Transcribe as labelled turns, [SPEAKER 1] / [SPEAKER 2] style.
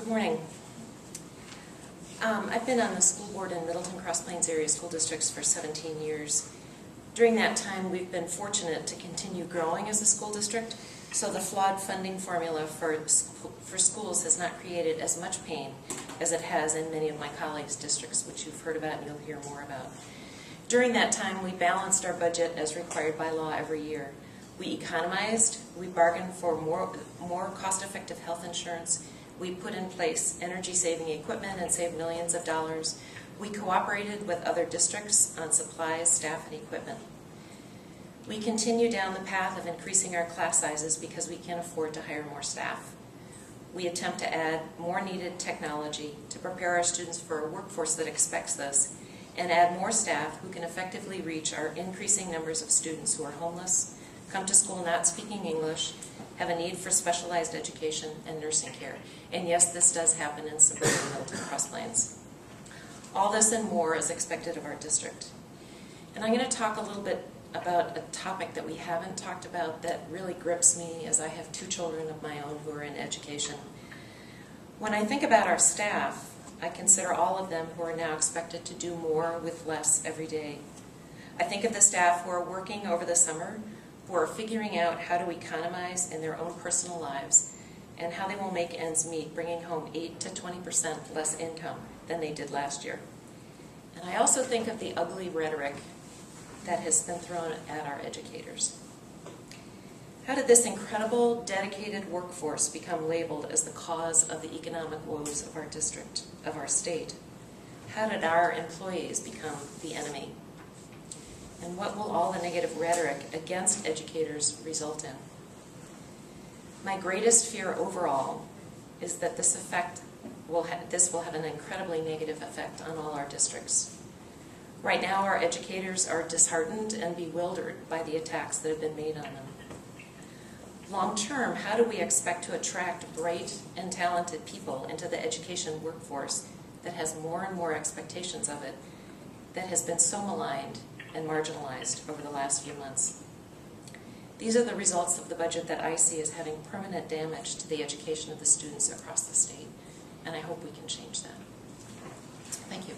[SPEAKER 1] Good morning. I've been on the school board in Middleton-Cross Plains area school districts for 17 years. During that time, we've been fortunate to continue growing as a school district, so the flawed funding formula for schools has not created as much pain as it has in many of my colleagues' districts, which you've heard about and you'll hear more about. During that time, we balanced our budget as required by law every year. We economized, we bargained for more cost-effective health insurance, we put in place energy-saving equipment and saved millions of dollars. We cooperated with other districts on supplies, staff, and equipment. We continue down the path of increasing our class sizes because we can't afford to hire more staff. We attempt to add more needed technology to prepare our students for a workforce that expects this, and add more staff who can effectively reach our increasing numbers of students who are homeless, come to school not speaking English, have a need for specialized education and nursing care. And yes, this does happen in suburban Middleton-Cross Plains. All this and more is expected of our district. And I'm going to talk a little bit about a topic that we haven't talked about that really grips me, as I have two children of my own who are in education. When I think about our staff, I consider all of them who are now expected to do more with less every day. I think of the staff who are working over the summer, who are figuring out how to economize in their own personal lives and how they will make ends meet, bringing home 8 to 20% less income than they did last year. And I also think of the ugly rhetoric that has been thrown at our educators. How did this incredible, dedicated workforce become labeled as the cause of the economic woes of our district, of our state? How did our employees become the enemy? And what will all the negative rhetoric against educators result in? My greatest fear overall is that this will have an incredibly negative effect on all our districts. Right now, our educators are disheartened and bewildered by the attacks that have been made on them. Long term, how do we expect to attract bright and talented people into the education workforce that has more and more expectations of it, that has been so maligned and marginalized over the last few months? These are the results of the budget that I see as having permanent damage to the education of the students across the state, and I hope we can change that. Thank you.